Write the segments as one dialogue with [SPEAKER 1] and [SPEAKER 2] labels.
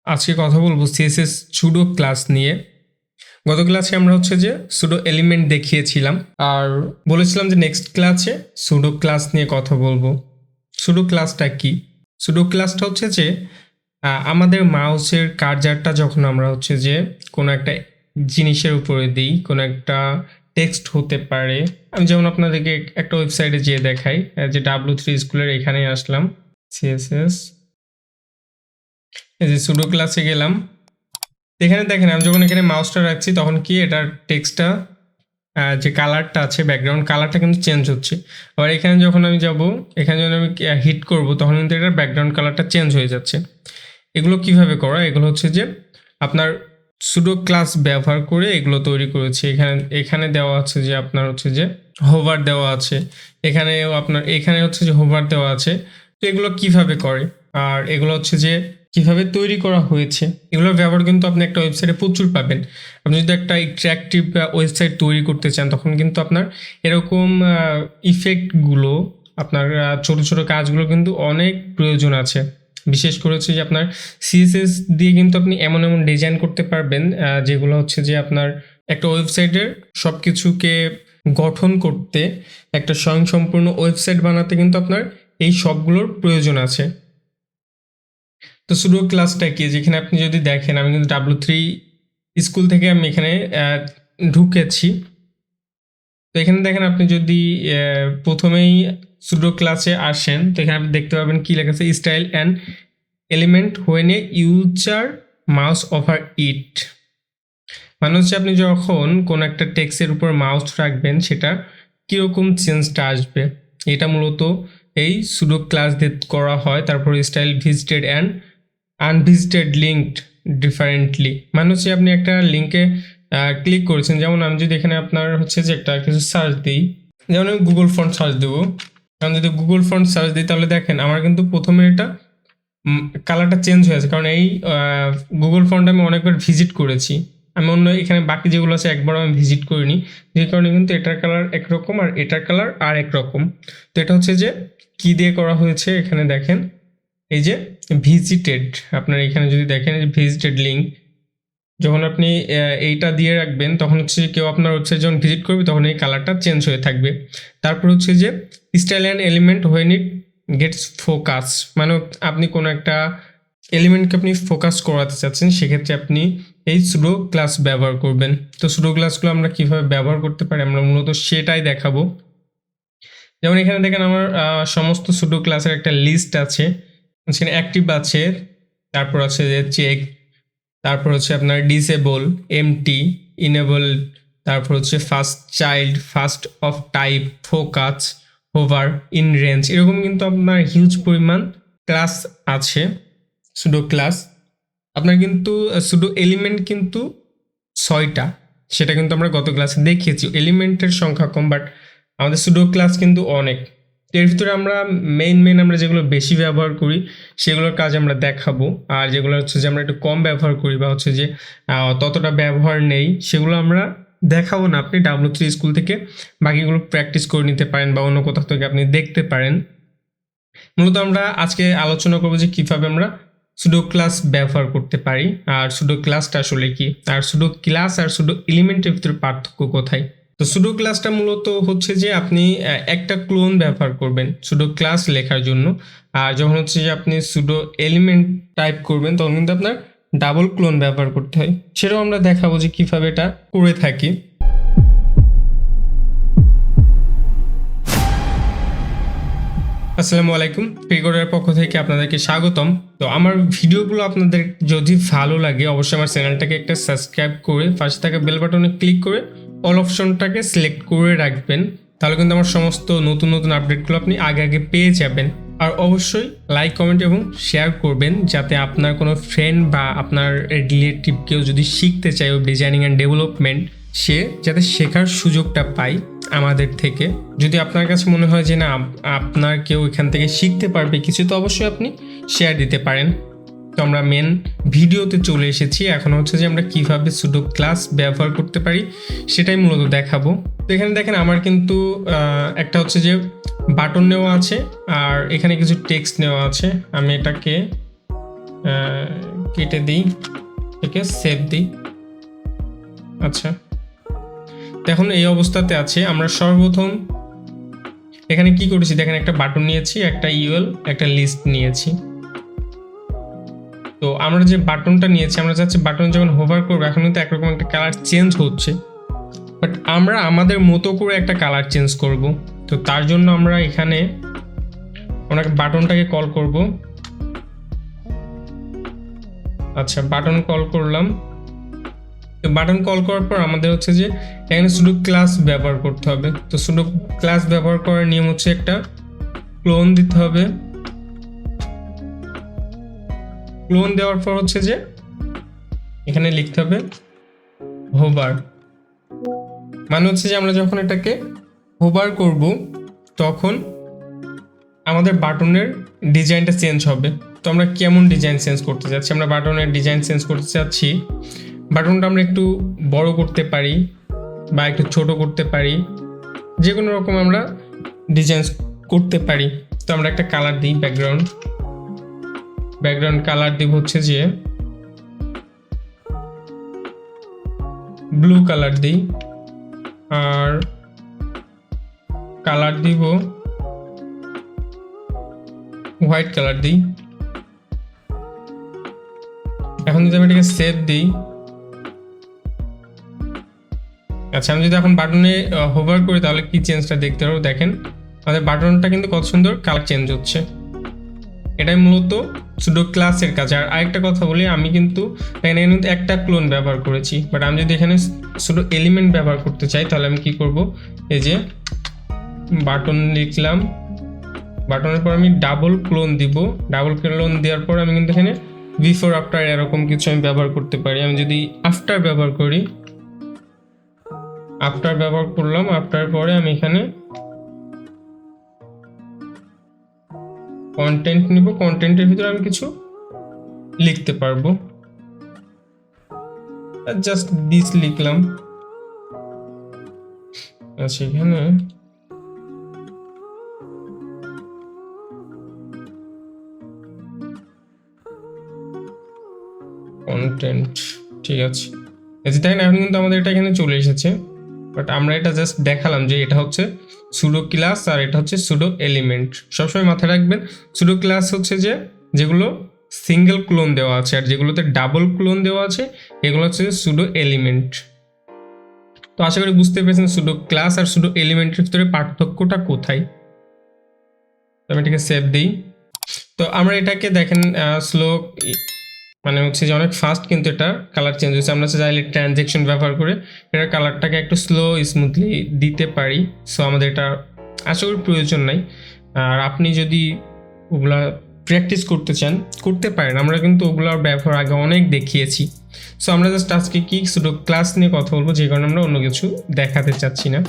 [SPEAKER 1] আজকে কথা বলবো সিএসএস সুডো ক্লাস নিয়ে। গত ক্লাসে আমরা হচ্ছে যে সুডো এলিমেন্ট দেখিয়েছিলাম আর বলেছিলাম যে নেক্সট ক্লাসে সুডো ক্লাস নিয়ে কথা বলবো। সুডো ক্লাসটা কি? সুডো ক্লাসটা হচ্ছে যে আমাদের মাউসের কার্জারটা যখন আমরা হচ্ছে যে কোনো একটা জিনিসের উপরে দিই, কোনো একটা টেক্সট হতে পারে। আমি যেমন আপনাদেরকে একটা ওয়েবসাইটে যেয়ে দেখাই, যে W3 স্কুলের এখানে আসলাম, সিএসএস, এই যে সুডো ক্লাসে গেলাম। এখানে দেখেন আমি যখন এখানে মাউসটা রাখছি তখন কি এটার টেক্সটটা যে কালারটা আছে, ব্যাকগ্রাউন্ড কালারটা কিন্তু চেঞ্জ হচ্ছে। আবার এখানে যখন আমি যাব, এখানে যখন আমি হিট করব তখন কিন্তু এটার ব্যাকগ্রাউন্ড কালারটা চেঞ্জ হয়ে যাচ্ছে। এগুলো কিভাবে করা? এগুলো হচ্ছে যে আপনার সুডো ক্লাস ব্যবহার করে এগুলো তৈরি করেছি। এখানে দেওয়া আছে যে আপনার হচ্ছে যে হোভার দেওয়া আছে, এখানেও আপনার এখানে হচ্ছে যে হোভার দেওয়া আছে। তো এগুলো কিভাবে করে আর এগুলো হচ্ছে যে কিভাবে তৈরি করা হয়েছে, এগুলোর ব্যবহার কিন্তু আপনি একটা ওয়েবসাইটে প্রচুর পাবেন। আপনি যদি একটা অ্যাট্রাকটিভ ওয়েবসাইট তৈরি করতে চান তখন কিন্তু আপনার এরকম ইফেক্টগুলো, আপনার ছোট ছোট কাজগুলো কিন্তু অনেক প্রয়োজন আছে। বিশেষ করে হচ্ছে যে আপনার সিএসএস দিয়ে কিন্তু আপনি এমন এমন ডিজাইন করতে পারবেন যেগুলো হচ্ছে যে আপনার একটা ওয়েবসাইটের সব কিছুকে গঠন করতে, একটা স্বয়ংসম্পূর্ণ ওয়েবসাইট বানাতে কিন্তু আপনার এই সবগুলোর প্রয়োজন আছে। তো সুডো ক্লাসটা কি? যেখানে আপনি যদি দেখেন আমি কিন্তু W3 স্কুল থেকে আমি এখানে ঢুকেছি। তো এখানে দেখেন আপনি যদি প্রথমেই সুডো ক্লাসে আসেন তো এখানে আপনি দেখতে পাবেন কি লেখা আছে, style and element when a user mouse over it. মানে হচ্ছে আপনি যখন কোন একটা টেক্সটের উপর মাউস রাখবেন সেটা কীরকম চেঞ্জটা আসবে, এটা মূলত এই সুডো ক্লাস দিয়ে করা হয়। তারপর style visited and unvisited linked differently, মানে হচ্ছে আপনি একটা লিঙ্কে ক্লিক করেছেন, যেমন আমি যদি এখানে আপনার হচ্ছে যে একটা কিছু সার্চ দিই, যেমন আমি গুগল ফন্ট সার্চ দেবো, কারণ যদি গুগল ফন্ট সার্চ দিই তাহলে দেখেন আমার কিন্তু প্রথমে এটা কালারটা চেঞ্জ হয়ে আছে, কারণ এই গুগল ফন্ট আমি অনেকবার ভিজিট করেছি। আমি অন্য এখানে বাকি যেগুলো আছে একবারও আমি ভিজিট করিনি, যে কারণে কিন্তু এটার কালার একরকম আর এটার কালার আর একরকম। তো এটা হচ্ছে যে কি দিয়ে করা হয়েছে, এখানে দেখেন এই যে ভিজিটেড, আপনার এখানে যদি দেখেন ভিজিটেড লিঙ্ক, যখন আপনি এইটা দিয়ে রাখবেন তখন হচ্ছে কেউ আপনার ওয়েবসাইট যখন ভিজিট করবে তখন এই কালারটা চেঞ্জ হয়ে থাকবে। তারপর হচ্ছে যে style and element when it gets focus, মানে আপনি কোনো একটা এলিমেন্টকে আপনি ফোকাস করাতে চাচ্ছেন, সেক্ষেত্রে আপনি এই সুডো ক্লাস ব্যবহার করবেন। তো সুডো ক্লাসগুলো আমরা কিভাবে ব্যবহার করতে পারি আমরা মূলত সেটাই দেখাবো। যেমন এখানে দেখেন আমার সমস্ত সুডো ক্লাসের একটা লিস্ট আছে, সেখানে অ্যাক্টিভ আছে, তারপর আছে যে চেক, তারপর হচ্ছে আপনার ডিসেবল, এমটি, ইনেবল, তারপর হচ্ছে first child, first of type, focus, hover, in range, এরকম কিন্তু আপনার হিউজ পরিমাণ ক্লাস আছে সুডো ক্লাস। আপনার কিন্তু সুডো এলিমেন্ট কিন্তু 6টা, সেটা কিন্তু আমরা গত ক্লাসে দেখিয়েছি। এলিমেন্টের সংখ্যা কম, বাট আমাদের সুডো ক্লাস কিন্তু অনেক। এর ভিতরে আমরা মেইন আমরা যেগুলো বেশি ব্যবহার করি সেগুলোর কাজ আমরা দেখাবো, আর যেগুলো হচ্ছে যে আমরা একটু কম ব্যবহার করি বা হচ্ছে যে ততটা ব্যবহার নেই সেগুলো আমরা দেখাবো না। আপনি W3 স্কুল থেকে বাকিগুলো প্র্যাকটিস করে নিতে পারেন বা অন্য কোথাও থেকে আপনি দেখতে পারেন। মূলত আমরা আজকে আলোচনা করবো যে কীভাবে আমরা সুডো ক্লাস ব্যবহার করতে পারি, আর সুডো ক্লাসটা আসলে কি, আর সুডো ক্লাস আর সুডো এলিমেন্টের ভিতরে পার্থক্য কোথায়। তো সুডো ক্লাসটা মূলত হচ্ছে যে আপনি একটা ক্লোন ব্যবহার করবেন সুডো ক্লাস লেখার জন্য, আর যখন হচ্ছে যে আপনি সুডো এলিমেন্ট টাইপ করবেন তখন কিন্তু আপনার ডাবল ক্লোন ব্যবহার করতে হয়। সেটাও আমরা দেখাবো যে কীভাবে এটা করে থাকি। আসসালামু আলাইকুম, ফ্রিকোডার পক্ষ থেকে আপনাদেরকে স্বাগতম। তো আমার ভিডিওগুলো আপনাদের যদি ভালো লাগে অবশ্যই আমার চ্যানেলটাকে একটা সাবস্ক্রাইব করে পাশে থাকা বেল বাটনে ক্লিক করে অল অপশনটাকে সিলেক্ট করে রাখবেন, তাহলে কিন্তু আমার সমস্ত নতুন নতুন আপডেটগুলো আপনি আগে পেয়ে যাবেন। আর অবশ্যই লাইক, কমেন্ট এবং শেয়ার করবেন, যাতে আপনার কোনো ফ্রেন্ড বা আপনার রিলেটিভ কেউ যদি শিখতে চায় ওয়েব ডিজাইনিং অ্যান্ড ডেভেলপমেন্ট, সে যাতে শেখার সুযোগটা পায় আমাদের থেকে। যদি আপনার কাছে মনে হয় যে না আপনার কেউ এখান থেকে শিখতে পারবে কিছু, তো অবশ্যই আপনি শেয়ার দিতে পারেন। তো আমরা মেন ভিডিওতে চলে এসেছি, এখন হচ্ছে যে আমরা কিভাবে সুডো ক্লাস ব্যবহার করতে পারি সেটাই মূলত দেখাবো। তো এখানে দেখেন আমার কিন্তু একটা হচ্ছে যে বাটন নেওয়া আছে আর এখানে কিছু টেক্সট নেওয়া আছে। আমি এটাকে কেটে দিই, একে সেভ দিই। আচ্ছা, দেখুন এই অবস্থাতে আছে। আমরা সর্বপ্রথম এখানে কি করেছি দেখেন, একটা বাটন নিয়েছি, একটা ইউএল, একটা লিস্ট নিয়েছি। তো আমরা যে বাটনটা নিয়েছি, আমরা চাচ্ছি বাটন যখন হোভার করবো এখন কিন্তু একরকম একটা কালার চেঞ্জ হচ্ছে, বাট আমরা আমাদের মতো করে একটা কালার চেঞ্জ করব। তো তার জন্য আমরা এখানে আমরা বাটনটাকে কল করব। আচ্ছা, বাটন কল করলাম। তো বাটন কল করার পর আমাদের হচ্ছে যে এখানে শুধু ক্লাস ব্যবহার করতে হবে। তো শুধু ক্লাস ব্যবহার করার নিয়ম হচ্ছে একটা ক্লোন দিতে হবে। ক্লোন দেওয়ার পর হচ্ছে যে এখানে লিখতে হবে হোভার, মানে হচ্ছে যে আমরা যখন এটাকে হোভার করব তখন আমাদের বাটনের ডিজাইনটা চেঞ্জ হবে। তো আমরা কেমন ডিজাইন চেঞ্জ করতে চাচ্ছি, আমরা বাটনের ডিজাইন চেঞ্জ করতে চাচ্ছি, বাটনটা আমরা একটু বড় করতে পারি বা একটু ছোট করতে পারি, যে কোনো রকম আমরা ডিজাইন করতে পারি। তো আমরা একটা কালার দিই, ব্যাকগ্রাউন্ড কালার দিব হচ্ছে যে ব্লু কালার দিই, আর কালার দিব হোয়াইট কালার দিই। এখন যদি আমি এটাকে সেভ দিই, আচ্ছা আমি যদি এখন বাটনে হোভার করি তাহলে কি চেঞ্জটা দেখতে পারবো, দেখেন আমাদের বাটনটা কিন্তু কত সুন্দর কালার চেঞ্জ হচ্ছে। এটাই মূলত শুধু ক্লাসের কাজ। আর আরেকটা কথা বলি, আমি কিন্তু এখানে কিন্তু একটা ক্লোন ব্যবহার করেছি, বাট আমি যদি এখানে শুধু এলিমেন্ট ব্যবহার করতে চাই তাহলে আমি কি করব, এই যে বাটন লিখলাম, বাটনের পর আমি ডাবল ক্লোন দিব। ডাবল ক্লোন দেওয়ার পর আমি কিন্তু এখানে বিফোর আফটার এরকম কিছু আমি ব্যবহার করতে পারি। আমি যদি আফটার ব্যবহার করি, আফটার ব্যবহার করলাম, আফটার পরে আমি এখানে কন্টেন্ট নিব, কন্টেন্টের ভিতরে আমি কিছু লিখতে পারবো, জাস্ট দিস লিখলাম। আচ্ছা, এখানে কন্টেন্ট, ঠিক আছে। দেখেন এখন কিন্তু আমাদের এটা এখানে চলে এসেছে, বাট আমরা এটা জাস্ট দেখালাম যে এটা হচ্ছে সুডো ক্লাস আর এটা হচ্ছে সুডো এলিমেন্ট। সবসময় মাথায় রাখবেন সুডো ক্লাস হচ্ছে যে যেগুলো সিঙ্গেল ক্লোন দেওয়া আছে, আর যেগুলোতে ডাবল ক্লোন দেওয়া আছে এগুলো হচ্ছে সুডো এলিমেন্ট। তো আশা করি বুঝতে পেরেছেন সুডো ক্লাস আর সুডো এলিমেন্টের ভিতরে পার্থক্যটা কোথায়। তো আমি এটাকে সেভ দিই। তো আমরা এটাকে দেখেন স্লো, মানে হচ্ছে যে অনেক ফাস্ট কিন্তু এটা কালার চেঞ্জ হয়েছে। আমরা চাইলে ট্রানজ্যাকশন ব্যবহার করে এটার কালারটাকে একটু স্লো স্মুথলি দিতে পারি। সো আমাদের এটা আশা করি প্রয়োজন নাই। আর আপনি যদি ওগুলা প্র্যাকটিস করতে চান করতে পারেন, আমরা কিন্তু ওগুলোর ব্যবহার আগে অনেক দেখিয়েছি। সো আমরা জাস্ট আজকে কি শুধু ক্লাস নিয়ে কথা বলবো, যে কারণে আমরা অন্য কিছু দেখাতে চাচ্ছি না।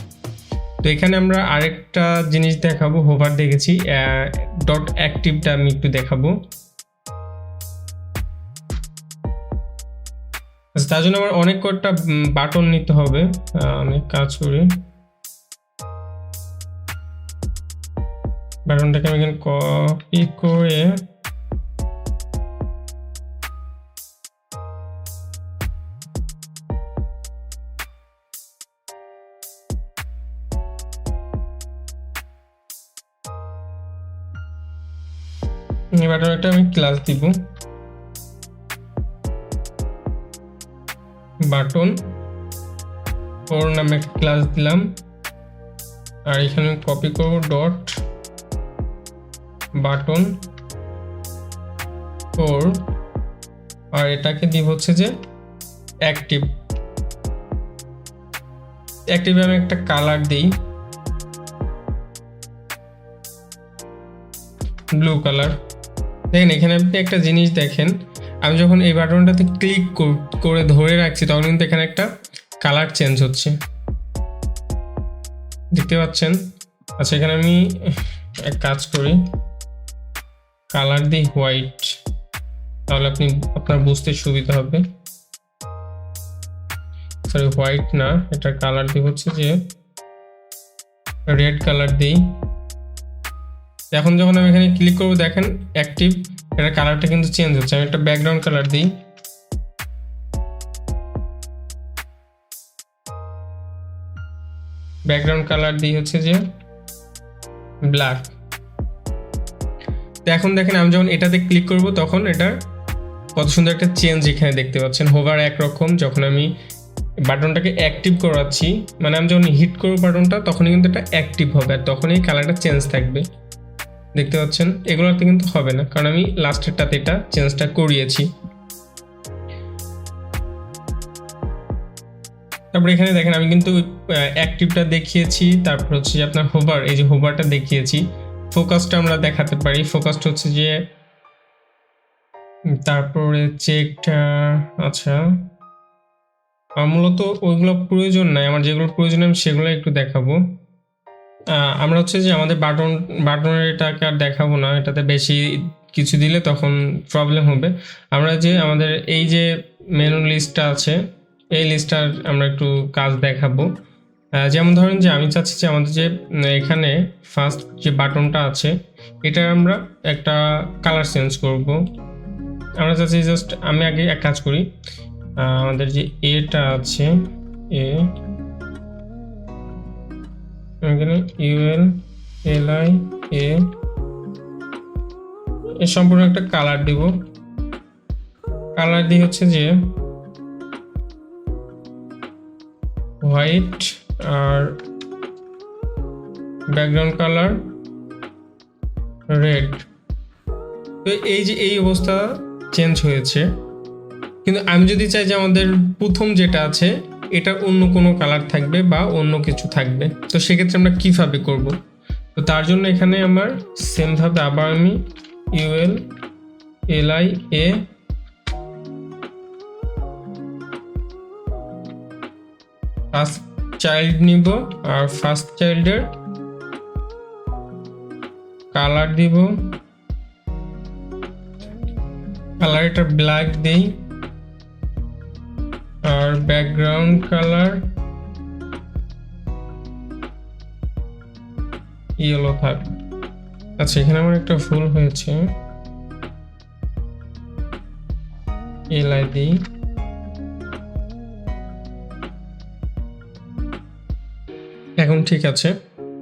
[SPEAKER 1] তো এখানে আমরা আরেকটা জিনিস দেখাবো, হোভার দেখেছি, ডট অ্যাক্টিভটা আমি একটু দেখাবো। তার জন্য আমার অনেক কয়েকটা বাটন নিতে হবে। আমি কাজ করি, বাটনটাকে আমি এখানে কপি করে এই বাটনটা আমি ক্লাস দিব, বাটন ওর নামে একটা ক্লাস দিলাম, আর এখানে কপি করব ডট বাটন ওর, আর এটাকে দিব হচ্ছে যে অ্যাক্টিভ। অ্যাক্টিভে আমি একটা কালার দিই, ব্লু কালার। দেখেন এখানে আপনি একটা জিনিস দেখেন, আমি যখন এই বাটনটাতে ক্লিক করে ধরে রাখছি তখন কিন্তু এখানে একটা কালার চেঞ্জ হচ্ছে, দেখতে পাচ্ছেন। আচ্ছা, এখানে আমি এক কাজ করি, কালার দিই হোয়াইট, তাহলে আপনার বুঝতে সুবিধা হবে। সরি, হোয়াইট না, এটা কালার দিব হচ্ছে যে রেড কালার দিই। এখন যখন আমি এখানে ক্লিক করবো দেখেন অ্যাক্টিভ এটা কালারটা কিন্তু চেঞ্জ হচ্ছে। আমি একটা ব্যাকগ্রাউন্ড কালার দিই, ব্যাকগ্রাউন্ড কালার দিই হচ্ছে যে ব্ল্যাক। তো এখন দেখেন আমি যখন এটাতে ক্লিক করব তখন এটা কত সুন্দর একটা চেঞ্জ এখানে দেখতে পাচ্ছেন। হোভার একরকম, যখন আমি বাটনটাকে অ্যাক্টিভ করাচ্ছি, মানে আমি যখন হিট করব বাটনটা তখনই কিন্তু এটা অ্যাক্টিভ হবে, আর তখনই কালারটা চেঞ্জ থাকবে। দেখতে পাচ্ছেন এগুলোতে কিন্তু হবে না, কারণ আমি লাস্টেরটাতে এটা চেঞ্জটা করিয়েছি। তারপর এখানে দেখেন আমি কিন্তু অ্যাক্টিভটা দেখিয়েছি, তারপর হচ্ছে যে আপনার হোভার, এই যে হোভারটা দেখিয়েছি। ফোকাসটা আমরা দেখাতে পারি, ফোকাসটা হচ্ছে যে, তারপরে চেকটা, আচ্ছা মূলত ওইগুলো প্রয়োজন নাই, আমার যেগুলো প্রয়োজন আমি সেগুলো একটু দেখাবো। আমরা হচ্ছে যে আমাদের বাটনের এটাকে আর দেখাবো না, এটাতে বেশি কিছু দিলে তখন প্রবলেম হবে। আমরা যে আমাদের এই যে মেনু লিস্টটা আছে, এই লিস্টটার আমরা একটু কাজ দেখাবো। যেমন ধরেন যে আমি চাচ্ছি যে আমাদের যে এখানে ফার্স্ট যে বাটনটা আছে এটা আমরা একটা কালার চেঞ্জ করব। আমরা চাচ্ছি জাস্ট, আমি আগে এক কাজ করি, আমাদের যে এটা আছে এখানে ইউএল এলআই এ সম্পূর্ণ একটা কালার দিব। কালার দিয়ে হচ্ছে যে হোয়াইট, আর ব্যাকগ্রাউন্ড কালার রেড। তো এই যে এই অবস্থা চেঞ্জ হয়েছে, কিন্তু আমি যদি চাই যে আমাদের প্রথম যেটা আছে এটা অন্য কোনো কালার থাকবে বা অন্য কিছু থাকবে, তো সেক্ষেত্রে আমরা কিভাবে করব? তো তার জন্য এখানে আমার সেমভাবে আবার আমি ইউএল এলআই ফার্স্ট চাইল্ড নিব, আর ফার্স্ট চাইল্ডের কালার দিব, কালার এটা ব্ল্যাক দেই, আর ব্যাকগ্রাউন্ড কালার ইয়েলো থাক। আচ্ছা এখানে আমার একটা ভুল হয়েছে, এলআই দিই, এখন ঠিক আছে,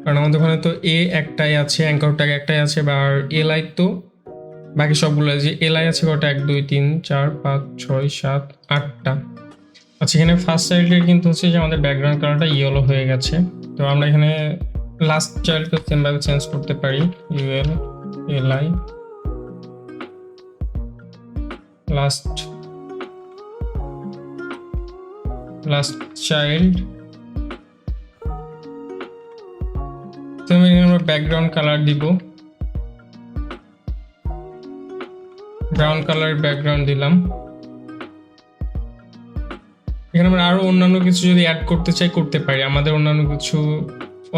[SPEAKER 1] কারণ আমাদের ওখানে তো এ একটাই আছে, অ্যাঙ্কর ট্যাগ একটাই আছে, বা এলআই তো বাকি সবগুলো, যে এলআই আছে কটা, 1 2 3 4 5 6 7 8টা। আচ্ছা এখানে ফার্স্ট চাইল্ডের কিন্তু হচ্ছে যে আমাদের ব্যাকগ্রাউন্ড কালারটা ইয়েলো হয়ে গেছে। তো আমরা এখানে লাস্ট চাইল্ডকে সেমভাবে চেঞ্জ করতে পারি, ইউএল এলআই লাস্ট চাইল্ড। তো আমরা ব্যাকগ্রাউন্ড কালার দিব, ব্রাউন কালার ব্যাকগ্রাউন্ড দিলাম। এখানে আমরা আরো অন্যান্য কিছু যদি অ্যাড করতে চাই করতে পারি, আমাদের অন্যান্য কিছু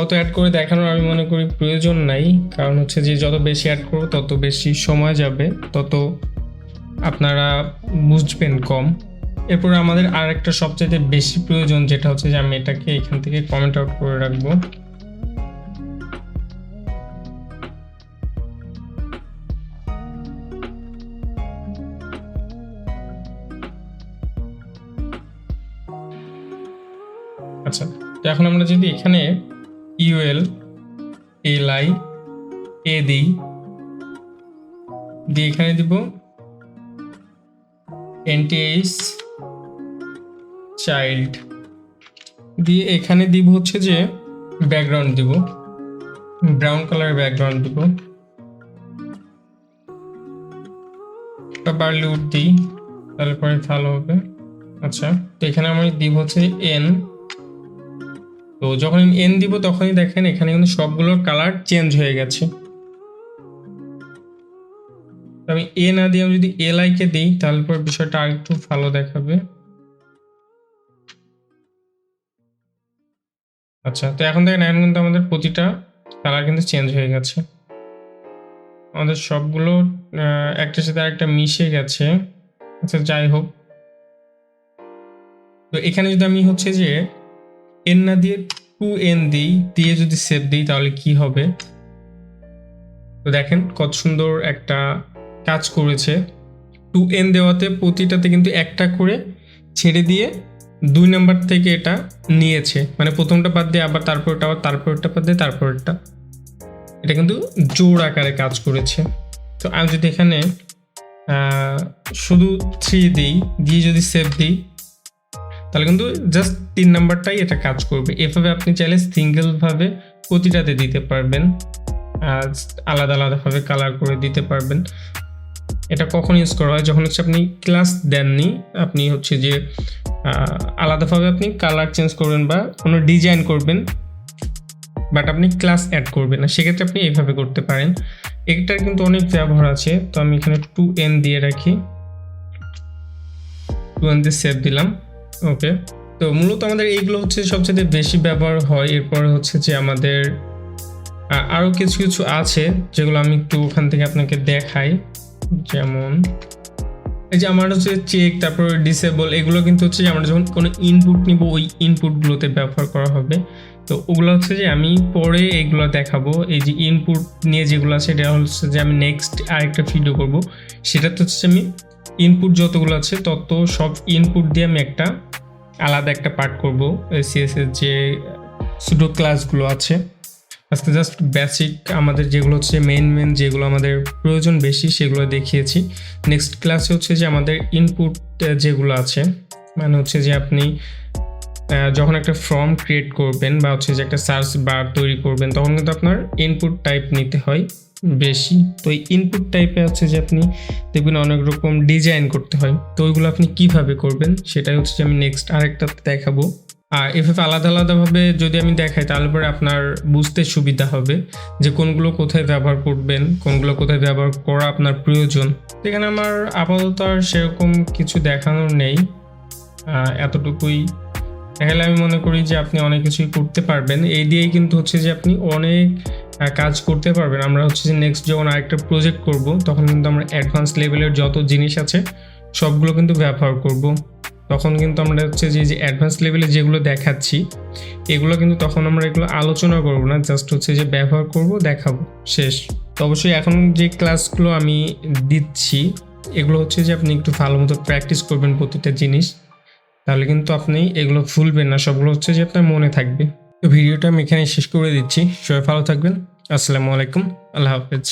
[SPEAKER 1] অত অ্যাড করে দেখানোর আমি মনে করি প্রয়োজন নাই, কারণ হচ্ছে যে যত বেশি অ্যাড করবো তত বেশি সময় যাবে, তত আপনারা বুঝবেন কম। এরপরে আমাদের আর একটা সবচেয়ে বেশি প্রয়োজন, যেটা হচ্ছে যে আমি এটাকে এখান থেকে কমেন্ট আউট করে রাখবো। আচ্ছা তো এখন আমরা যদি এখানে ইউএল এলআই দিই, দিয়ে এখানে দিব এনটিএইচ চাইল্ড, দিয়ে এখানে দিব হচ্ছে যে ব্যাকগ্রাউন্ড দিব, ব্রাউন কালারের ব্যাকগ্রাউন্ড দিব, বার্লি উড দিই, তাহলে পরে ভালো হবে। আচ্ছা তো এখানে আমি দিব হচ্ছে এন। তো যখন আমি এন দিব তখনই দেখেন এখানে কিন্তু সবগুলোর কালার চেঞ্জ হয়ে গেছে। আমি এ না দিয়ে আমি যদি এলআই কে দিই তাহলে পরে বিষয়টা আর একটু ভালো দেখাবে। আচ্ছা তো এখন দেখেন এখন কিন্তু আমাদের প্রতিটা কালার কিন্তু চেঞ্জ হয়ে গেছে, আমাদের সবগুলো একটার সাথে আরেকটা মিশে গেছে। আচ্ছা যাই হোক, তো এখানে যদি আমি হচ্ছে যে এন না দিয়ে 2n দিই, দিয়ে যদি সেভ দিই তাহলে কি হবে? তো দেখেন কত সুন্দর একটা কাজ করেছে। 2n দেওয়াতে প্রতিটাতে কিন্তু একটা করে ছেড়ে দিয়ে 2 নাম্বার থেকে এটা নিয়েছে, মানে প্রথমটা বাদ দিয়ে আবার তারপরটা, আবার তারপরটা বাদ দিয়ে তারপরটা, এটা কিন্তু জোড় আকারে কাজ করেছে। তো আমি যদি এখানে শুধু 3 দিই, দিয়ে যদি সেভ দিই, তাহলে কিন্তু জাস্ট 3 নাম্বারটাই এটা কাজ করবে। এভাবে আপনি চাইলে সিঙ্গেলভাবে প্রতিটাতে দিতে পারবেন, আলাদা আলাদাভাবে কালার করে দিতে পারবেন। এটা কখন ইউজ করা হয়? যখন হচ্ছে আপনি ক্লাস দেননি, আপনি হচ্ছে যে আলাদাভাবে আপনি কালার চেঞ্জ করবেন বা কোনো ডিজাইন করবেন, বাট আপনি ক্লাস অ্যাড করবেন না, সেক্ষেত্রে আপনি এইভাবে করতে পারেন। এটার কিন্তু অনেক ব্যবহার আছে। তো আমি এখানে 2n দিয়ে রাখি, 2n দিয়ে সেভ দিলাম। ওকে, তো মূলত আমাদের এইগুলো হচ্ছে সবচেয়ে বেশি ব্যবহার হয়। এরপর হচ্ছে যে আমাদের আরও কিছু কিছু আছে যেগুলো আমি একটু ওখান থেকে আপনাকে দেখাই। যেমন এই যে আমার হচ্ছে চেক, তারপর ডিসেবল, এগুলো কিন্তু হচ্ছে যে আমরা যখন কোনো ইনপুট নিব ওই ইনপুটগুলোতে ব্যবহার করা হবে। তো ওগুলো হচ্ছে যে আমি পরে এগুলো দেখাবো। এই যে ইনপুট নিয়ে যেগুলো আছে এটা হচ্ছে যে আমি নেক্সট আরেকটা ভিডিও করব, সেটাতে হচ্ছে আমি ইনপুট যতগুলো আছে তত সব ইনপুট দিয়ে আমি একটা আলাদা একটা পার্ট করব। সিএসএস যে সুডো ক্লাসগুলো আছে, আজকে জাস্ট বেসিক আমাদের যেগুলো হচ্ছে মেন যেগুলো আমাদের প্রয়োজন বেশি সেগুলো দেখিয়েছি। নেক্সট ক্লাসে হচ্ছে যে আমাদের ইনপুট যেগুলো আছে, মানে হচ্ছে যে আপনি যখন একটা ফর্ম ক্রিয়েট করবেন বা হচ্ছে যে একটা সার্চ বার তৈরি করবেন, তখন কিন্তু আপনার ইনপুট টাইপ নিতে হয় বেশি। তো এই ইনপুট টাইপে হচ্ছে যে আপনি দেখবেন অনেক রকম ডিজাইন করতে হয়। তো ওইগুলো আপনি কিভাবে করবেন সেটাই হচ্ছে যে আমি নেক্সট আরেকটাতে দেখাবো। আর এভাবে আলাদা আলাদাভাবে যদি আমি দেখাই তাহলে পরে আপনার বুঝতে সুবিধা হবে যে কোনগুলো কোথায় ব্যবহার করবেন, কোনগুলো কোথায় ব্যবহার করা আপনার প্রয়োজন। এখানে আমার আপাতত আর সেরকম কিছু দেখানোর নেই, এতটুকুই দেখালে আমি মনে করি যে আপনি অনেক কিছুই করতে পারবেন। এই দিয়েই কিন্তু হচ্ছে যে আপনি অনেক কাজ করতে পারবেন। আমরা হচ্ছে যে নেক্সট যখন আরেকটা প্রজেক্ট করব তখন কিন্তু আমরা অ্যাডভান্স লেভেলের যত জিনিস আছে সবগুলো কিন্তু ব্যবহার করব। তখন কিন্তু আমরা হচ্ছে যে অ্যাডভান্স লেভেলে যেগুলো দেখাচ্ছি এগুলো কিন্তু তখন আমরা এগুলো আলোচনা করব না, জাস্ট হচ্ছে যে ব্যবহার করব, দেখাবো, শেষ। তো অবশ্যই এখন যে ক্লাসগুলো আমি দিচ্ছি এগুলো হচ্ছে যে আপনি একটু ভালো মতো প্র্যাকটিস করবেন প্রতিটা জিনিস, তাহলে কিন্তু আপনি এগুলো ভুলবেন না, সবগুলো হচ্ছে যে আপনার মনে থাকবে। তো ভিডিওটা আমি এখানে শেষ করে দিচ্ছি। সবাই ভালো থাকবেন। আসসালামু আলাইকুম, আল্লাহ হাফেজ।